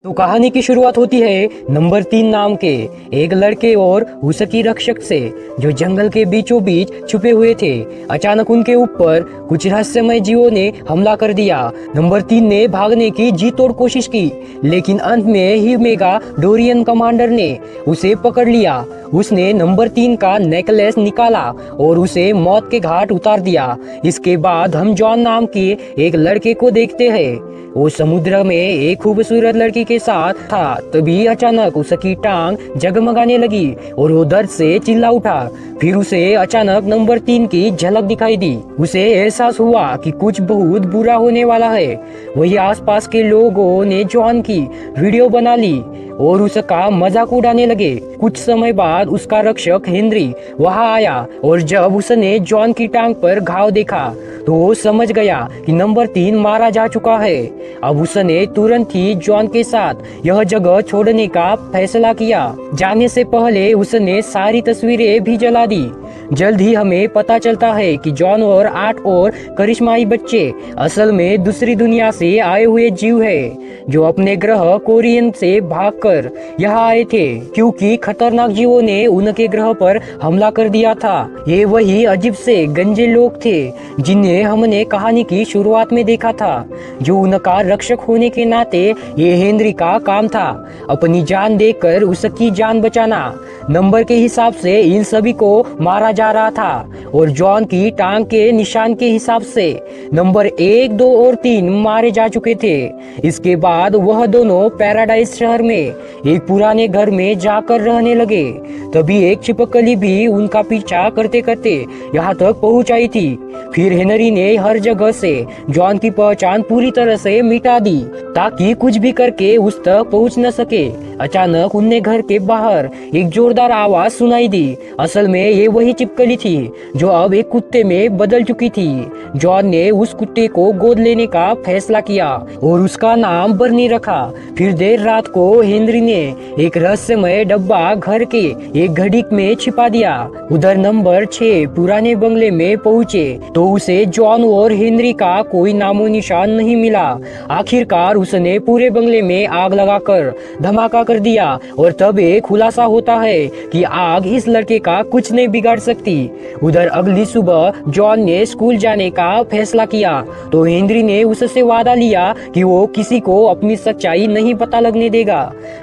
तो कहानी की शुरुआत होती है नंबर 3 नाम के एक लड़के और उसकी रक्षक से, जो जंगल के बीचों बीच छुपे हुए थे। अचानक उनके ऊपर कुछ रहस्यमय जीवों ने हमला कर दिया। नंबर 3 ने भागने की जी तोड़ कोशिश की, लेकिन अंत में ही मेगा डोरियन कमांडर ने उसे पकड़ लिया। उसने नंबर 3 का नेकलेस निकाला और उसे मौत के घाट उतार दिया। इसके बाद हम जॉन नाम के एक लड़के को देखते हैं। वो समुद्र में एक खूबसूरत लड़की के साथ था। तभी अचानक उसकी टांग जगमगाने लगी और वो दर्द से चिल्ला उठा। फिर उसे अचानक नंबर 3 की झलक दिखाई दी। उसे एहसास हुआ कि कुछ बहुत बुरा होने वाला है। वही आसपास के लोगों ने जॉन की वीडियो बना ली और उसका मजाक उड़ाने लगे। कुछ समय बाद उसका रक्षक हेनरी वहां आया और जब उसने जॉन की टांग पर घाव देखा तो वो समझ गया कि नंबर 3 मारा जा चुका है। अब उसने तुरंत ही जॉन के साथ यह जगह छोड़ने का फैसला किया। जाने से पहले उसने सारी तस्वीरें भी जला दी। जल्द ही हमें पता चलता है कि जॉन और 8 और करिश्माई बच्चे असल में दूसरी दुनिया से आए हुए जीव है, जो अपने ग्रह कोरियन से भागकर यहाँ आए थे, क्योंकि खतरनाक जीवों ने उनके ग्रह पर हमला कर दिया था। ये वही अजीब से गंजे लोग थे जिन्हें हमने कहानी की शुरुआत में देखा था। जो उनका रक्षक होने के नाते ये हेनरी का काम था, अपनी जान देकर उसकी जान बचाना। नंबर के हिसाब से इन सभी को मारा जा रहा था और जॉन की टांग के निशान के हिसाब से नंबर 1, 2 और 3 मारे जा चुके थे। इसके बाद वह दोनों पैराडाइज शहर में एक पुराने घर में जाकर रहने लगे। तभी एक छिपकली भी उनका पीछा करते करते यहाँ तक पहुंच आई थी। फिर हेनरी ने हर जगह से जॉन की पहचान पूरी तरह से मिटा दी ताकि कुछ भी करके उस तक पहुंच न सके। अचानक उन्हें घर के बाहर एक जोरदार आवाज सुनाई दी। असल में ये वही छिपकली थी जो अब एक कुत्ते में बदल चुकी थी। जॉन ने उस कुत्ते को गोद लेने का फैसला किया और उसका नाम बर्नी रखा। फिर देर रात को हेनरी ने एक रहस्यमय डब्बा घर के एक घड़ी में छिपा दिया। उधर नंबर 6 पुराने बंगले में पहुंचे तो उसे जॉन और हेनरी का कोई नामो निशान नहीं मिला। आखिरकार उसने पूरे बंगले में आग लगाकर धमाका कर दिया और तब एक खुलासा होता है कि आग इस लड़के का कुछ नहीं बिगाड़ सकती। उधर अगली सुबह जॉन ने स्कूल जाने का फैसला किया तो हेनरी ने उससे वादा लिया कि वो किसी को अपनी सच्चाई नहीं पता लगने देगा।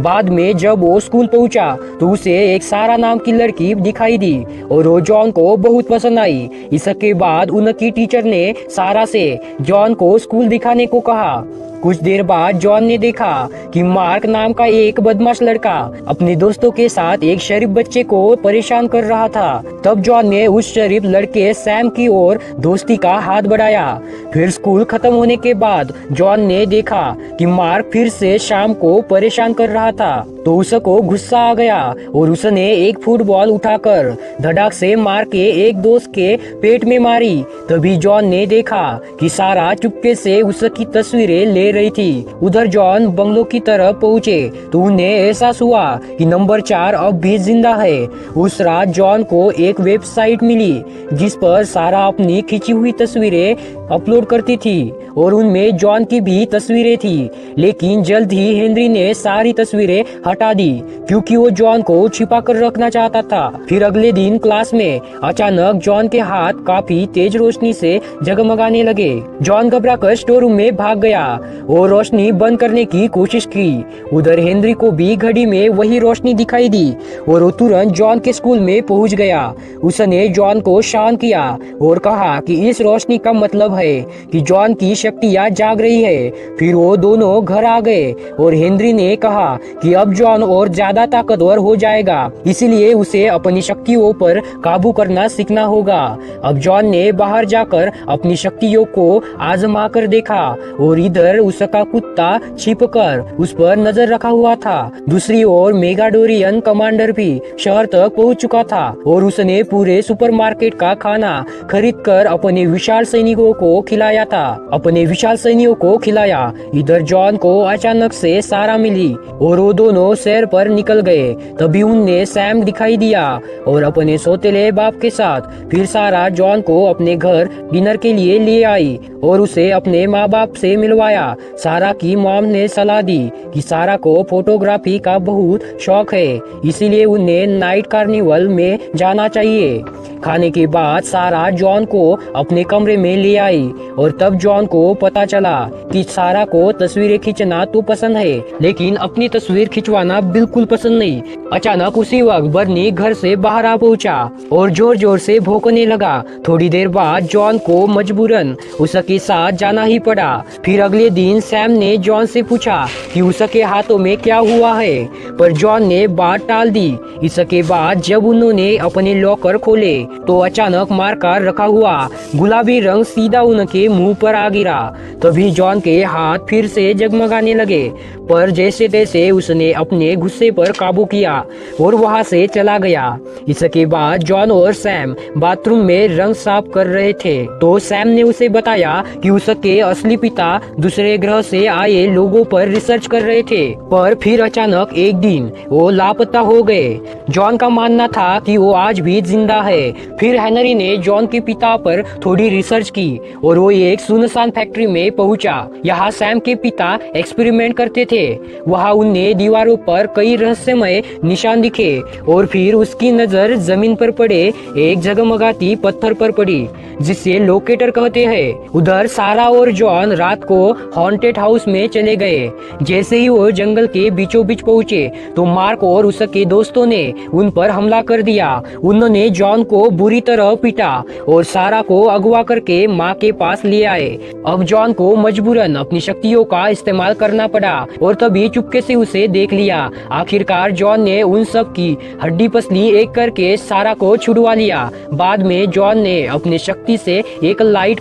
बाद में जब वो स्कूल पहुंचा तो उसे एक सारा नाम की लड़की दिखाई दी और वो जॉन को बहुत पसंद आई। इसके बाद उनकी टीचर ने सारा से जॉन को स्कूल दिखाने को कहा। कुछ देर बाद जॉन ने देखा कि मार्क नाम का एक बदमाश लड़का अपने दोस्तों के साथ एक शरीफ बच्चे को परेशान कर रहा था। तब जॉन ने उस शरीफ लड़के सैम की ओर दोस्ती का हाथ बढ़ाया। फिर स्कूल खत्म होने के बाद जॉन ने देखा कि मार्क फिर से शाम को परेशान कर रहा था, तो उसको गुस्सा आ गया और उसने एक फुटबॉल उठाकर धड़ाक से मार्क के एक दोस्त के पेट में मारी। तभी जॉन ने देखा कि सारा चुपके से उसकी तस्वीरें ले रही थी। उधर जॉन बंगलों की तरफ पहुंचे तो उन्हें एहसास हुआ कि नंबर 4 अब भी जिंदा है। उस रात जॉन को एक वेबसाइट मिली जिस पर सारा अपनी खींची हुई तस्वीरें अपलोड करती थी और उनमें जॉन की भी तस्वीरें थी। लेकिन जल्द ही हेनरी ने सारी तस्वीरें हटा दी क्योंकि वो जॉन को छिपा कर रखना चाहता था। फिर अगले दिन क्लास में अचानक जॉन के हाथ काफी तेज रोशनी से जगमगाने लगे। जॉन घबराकर स्टोर रूम में भाग गया और रोशनी बंद करने की कोशिश की। उधर हेनरी को भी घड़ी में वही रोशनी दिखाई दी और वो तुरंत जॉन के स्कूल में पहुंच गया। उसने जॉन को शांत किया और कहा कि इस रोशनी का मतलब है कि जॉन की शक्तियां जाग रही है। फिर वो दोनों घर आ गए और हेनरी ने कहा कि अब जॉन और ज्यादा ताकतवर हो जाएगा, इसलिए उसे अपनी शक्तियों पर काबू करना सीखना होगा। अब जॉन ने बाहर जाकर अपनी शक्तियों को आजमा कर देखा और इधर उसका कुत्ता छिपकर उस पर नजर रखा हुआ था। दूसरी ओर मेगाडोरियन कमांडर भी शहर तक पहुंच चुका था और उसने पूरे सुपरमार्केट का खाना खरीदकर अपने विशाल सैनिकों को खिलाया था, अपने विशाल सैनिकों को खिलाया। इधर जॉन को अचानक से सारा मिली और वो दोनों सैर पर निकल गए। तभी उन्हें सैम दिखाई दिया और अपने सौतेले बाप के साथ फिर सारा जॉन को अपने घर डिनर के लिए ले आई और उसे अपने माँ बाप से मिलवाया। सारा की मॉम ने सलाह दी कि सारा को फोटोग्राफी का बहुत शौक है, इसीलिए उन्हें नाइट कार्निवल में जाना चाहिए। खाने के बाद सारा जॉन को अपने कमरे में ले आई और तब जॉन को पता चला कि सारा को तस्वीरें खींचना तो पसंद है, लेकिन अपनी तस्वीर खिंचवाना बिल्कुल पसंद नहीं। अचानक उसी वक्त बर्नी घर से बाहर आ पहुंचा और जोर जोर से भौंकने लगा। थोड़ी देर बाद जॉन को मजबूरन उसके साथ जाना ही पड़ा। फिर अगले दिन सैम ने जॉन से पूछा कि उसके हाथों में क्या हुआ है, पर जॉन ने बात टाल दी। इसके बाद जब उन्होंने अपने लॉकर खोले तो अचानक मारकर रखा हुआ गुलाबी रंग सीधा उनके मुंह पर आ गिरा। तभी जॉन के हाथ फिर से जगमगाने लगे, पर जैसे तैसे उसने अपने गुस्से पर काबू किया और वहां से चला गया। इसके बाद जॉन और सैम बाथरूम में रंग साफ कर रहे थे तो सैम ने उसे बताया कि उसके असली पिता दूसरे ग्रह से आए लोगों पर रिसर्च कर रहे थे, पर फिर अचानक एक दिन वो लापता हो गए। जॉन का मानना था कि वो आज भी जिंदा है। फिर हेनरी ने जॉन के पिता पर थोड़ी रिसर्च की और वो एक सुनसान फैक्ट्री में पहुंचा। यहाँ सैम के पिता एक्सपेरिमेंट करते थे। वहाँ उन्हें दीवारों पर कई रहस्यमय निशान दिखे और फिर उसकी नजर जमीन पर पड़े एक जगमगाती पत्थर पर पड़ी जिसे लोकेटर कहते हैं। उधर सारा और जॉन रात को हॉन्टेड हाउस में चले गए। जैसे ही वो जंगल के बीचों बीच पहुंचे तो मार्क और उसके दोस्तों ने उन पर हमला कर दिया। उन्होंने जॉन को बुरी तरह पीटा और सारा को अगवा करके माँ के पास ले आए। अब जॉन को मजबूरन अपनी शक्तियों का इस्तेमाल करना पड़ा और तभी चुपके से उसे देख लिया। आखिरकार जॉन ने उन सब की हड्डी पसली एक करके सारा को छुड़वा लिया। बाद में जॉन ने अपनी शक्ति से एक लाइट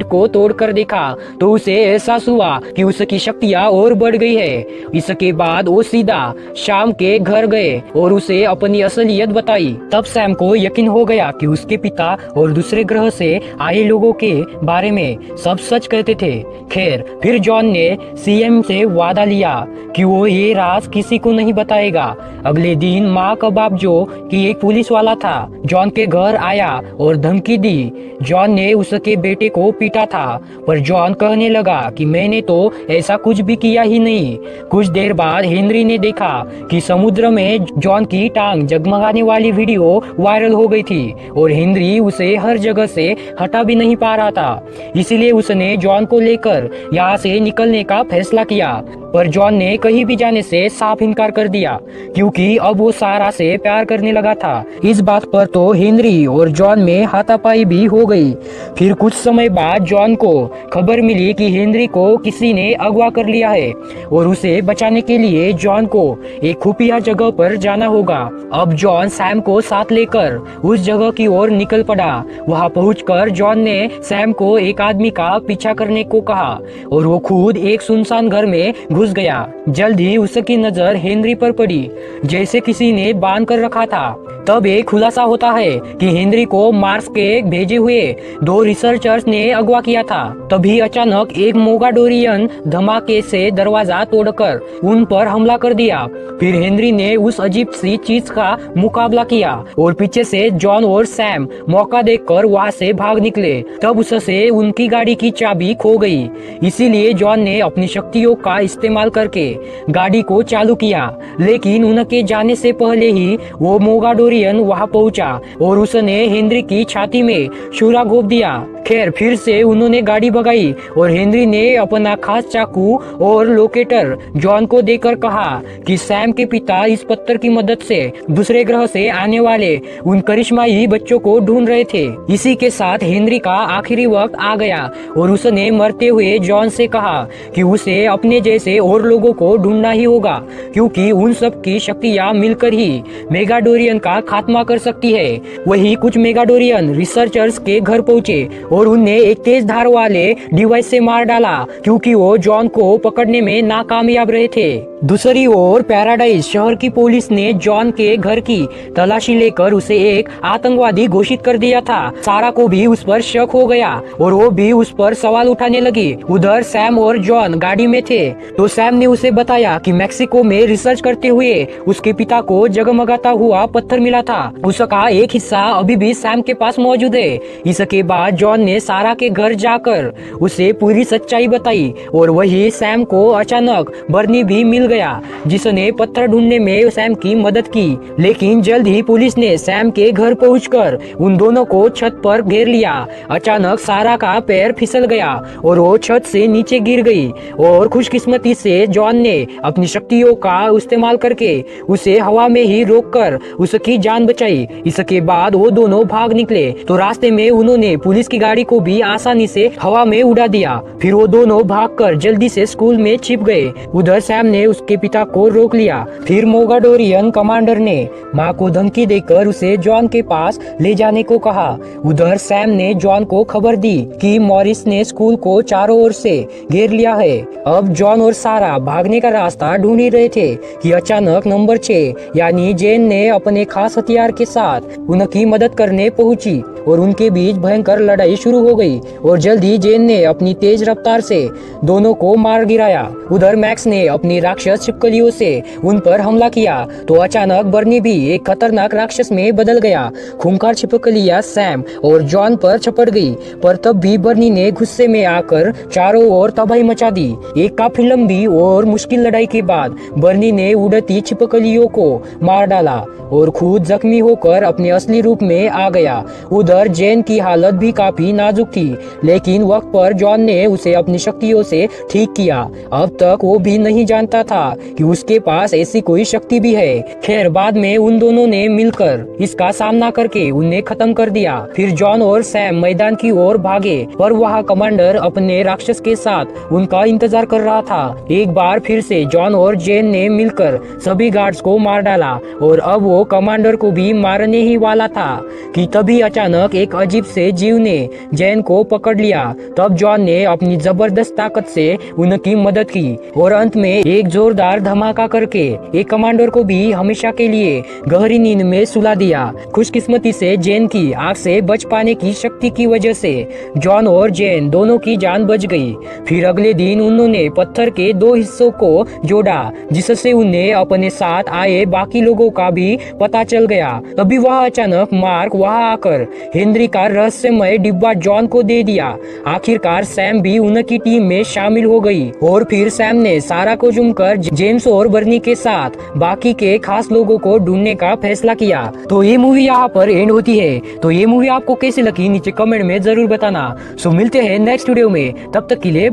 को तोड़कर देखा तो उसे एहसास हुआ कि उसकी शक्तियाँ और बढ़ गई है। इसके बाद वो सीधा शाम के घर गए और उसे अपनी असलियत बताई। तब सैम को यकीन हो गया कि उसके पिता और दूसरे ग्रह से आए लोगों के बारे में सब सच कहते थे। खैर, फिर जॉन ने सीएम से वादा लिया कि वो ये राज किसी को नहीं बताएगा। अगले दिन मार्क बाप जो कि एक पुलिस वाला था जॉन के घर आया और धमकी दी। जॉन ने उसके बेटे को पीटा था, पर जॉन कहने लगा कि मैंने तो ऐसा कुछ भी किया ही नहीं। कुछ देर बाद हेनरी ने देखा कि समुद्र में जॉन की टांग जगमगाने वाली वीडियो वायरल हो गई थी और हेनरी उसे हर जगह से हटा भी नहीं पा रहा था। इसीलिए उसने जॉन को लेकर यहाँ से निकलने का फैसला किया, पर जॉन ने कहीं भी जाने से साफ इनकार कर दिया क्योंकि अब वो सारा से प्यार करने लगा था। इस बात पर तो हेनरी और जॉन में हाथापाई भी हो गई। फिर कुछ समय बाद जॉन को खबर मिली कि हेनरी को किसी ने अगवा कर लिया है और उसे बचाने के लिए जॉन को एक खुफिया जगह पर जाना होगा। अब जॉन सैम को साथ लेकर उस जगह की ओर निकल पड़ा। वहां पहुंचकर जॉन ने सैम को एक आदमी का पीछा करने को कहा और वो खुद एक सुनसान घर में घुस गया। जल्द ही उसकी नजर हेनरी पर पड़ी, जैसे किसी ने बांध कर रखा था। तब एक खुलासा होता है कि हेनरी को मार्स के भेजे हुए 2 रिसर्चर्स ने अगवा किया था। तभी अचानक एक मोगाडोरियन धमाके से दरवाजा तोड़कर उन पर हमला कर दिया। फिर हेनरी ने उस अजीब सी चीज का मुकाबला किया और पीछे से जॉन और सैम मौका देखकर वहां से भाग निकले। तब उससे उनकी गाड़ी की चाबी खो गई। इसीलिए जॉन ने अपनी शक्तियों का इस्तेमाल करके गाड़ी को चालू किया, लेकिन उनके जाने से पहले ही वो मोगाडोरियन वहां पहुंचा और उसने हेनरी की छाती में छुरा घोंप दिया। खैर, फिर से उन्होंने गाड़ी भगाई और हेनरी ने अपना खास चाकू और लोकेटर जॉन को देकर कहा कि सैम के पिता इस पत्थर की मदद से दूसरे ग्रह से आने वाले उन करिश्माई बच्चों को ढूंढ रहे थे। इसी के साथ हेनरी का आखिरी वक्त आ गया और उसने मरते हुए जॉन से कहा कि उसे अपने जैसे और लोगों को ढूंढना ही होगा, क्योंकि उन सब की शक्तियां मिलकर ही मेगाडोरियन का खात्मा कर सकती है। वही कुछ मेगाडोरियन रिसर्चर्स के घर पहुंचे और उन्हें एक तेज धार वाले डिवाइस से मार डाला, क्योंकि वो जॉन को पकड़ने में नाकामयाब रहे थे। दूसरी ओर पैराडाइज शहर की पुलिस ने जॉन के घर की तलाशी लेकर उसे एक आतंकवादी घोषित कर दिया था। सारा को भी उस पर शक हो गया और वो भी उस पर सवाल उठाने लगी। उधर सैम और जॉन गाड़ी में थे तो सैम ने उसे बताया कि मेक्सिको में रिसर्च करते हुए उसके पिता को जगमगाता हुआ पत्थर मिला था। उसका एक हिस्सा अभी भी सैम के पास मौजूद है। इसके बाद जॉन ने सारा के घर जाकर उसे पूरी सच्चाई बताई और वही सैम को अचानक बर्नी भी मिल गया जिसने पत्थर ढूंढने में सैम की मदद की। लेकिन जल्द ही पुलिस ने सैम के घर पहुंचकर उन दोनों को छत पर घेर लिया। अचानक सारा का पैर फिसल गया और वो छत से नीचे गिर गई और खुशकिस्मती से जॉन ने अपनी शक्तियों का इस्तेमाल करके उसे हवा में ही रोककर उसकी जान बचाई। इसके बाद वो दोनों भाग निकले तो रास्ते में उन्होंने पुलिस की गाड़ी को भी आसानी से हवा में उड़ा दिया। फिर वो दोनों भागकर जल्दी से स्कूल में छिप गए। उधर सैम ने उसके पिता को रोक लिया। फिर मोगाडोरियन कमांडर ने माँ को धमकी देकर उसे जॉन के पास ले जाने को कहा। उधर सैम ने जॉन को खबर दी कि मॉरिस ने स्कूल को चारों ओर से घेर लिया है। अब जॉन और सारा भागने का रास्ता ढूंढ ही रहे थे कि अचानक नंबर 6 यानी जेन ने अपने खास हथियार के साथ उनकी मदद करने पहुंची और उनके बीच भयंकर लड़ाई शुरू हो गई और जल्दी जेन ने अपनी तेज रफ्तार से दोनों को मार गिराया। उधर मैक्स ने अपनी राक्षस छिपकलियों से उन पर हमला किया तो अचानक बर्नी भी एक खतरनाक राक्षस में बदल गया। खूंखार छिपकलियां सैम और जॉन पर चपट गई पर तब भी बर्नी ने गुस्से में आकर चारों ओर तबाही मचा दी। एक काफी लंबी और मुश्किल लड़ाई के बाद बर्नी ने उड़ती छिपकलियों को मार डाला और खुद जख्मी होकर अपने असली रूप में आ गया। उधर जेन की हालत भी काफी नाजुक थी लेकिन वक्त पर जॉन ने उसे अपनी शक्तियों से ठीक किया। अब तक वो भी नहीं जानता था कि उसके पास ऐसी कोई शक्ति भी है। खैर बाद में उन दोनों ने मिलकर इसका सामना करके उन्हें खत्म कर दिया। फिर जॉन और सैम मैदान की ओर भागे पर वहाँ कमांडर अपने राक्षस के साथ उनका इंतजार कर रहा था। एक बार फिर से जॉन और जेन ने मिलकर सभी गार्ड्स को मार डाला और अब वो कमांडर को भी मारने ही वाला था कि तभी अचानक एक अजीब से जीव ने जेन को पकड़ लिया। तब जॉन ने अपनी जबरदस्त ताकत से उनकी मदद की और अंत में एक जोरदार धमाका करके एक कमांडर को भी हमेशा के लिए गहरी नींद में सुला दिया। खुशकिस्मती से जेन की आग से बच पाने की शक्ति की वजह से जॉन और जेन दोनों की जान बच गई। फिर अगले दिन उन्होंने पत्थर के 2 हिस्सों को जोड़ा जिससे उन्हें अपने साथ आए बाकी लोगों का भी पता चल गया। तभी वह अचानक मार्क वहां आकर हेनरी का रहस्यमय डिब्बा जॉन को दे दिया। आखिरकार सैम भी उनकी टीम में शामिल हो गई और फिर सैम ने सारा को चुनकर जेम्स और बर्नी के साथ बाकी के खास लोगों को ढूंढने का फैसला किया। तो ये मूवी यहाँ पर एंड होती है। तो ये मूवी आपको कैसी लगी नीचे कमेंट में जरूर बताना। सो मिलते हैं नेक्स्ट वीडियो में, तब तक के लिए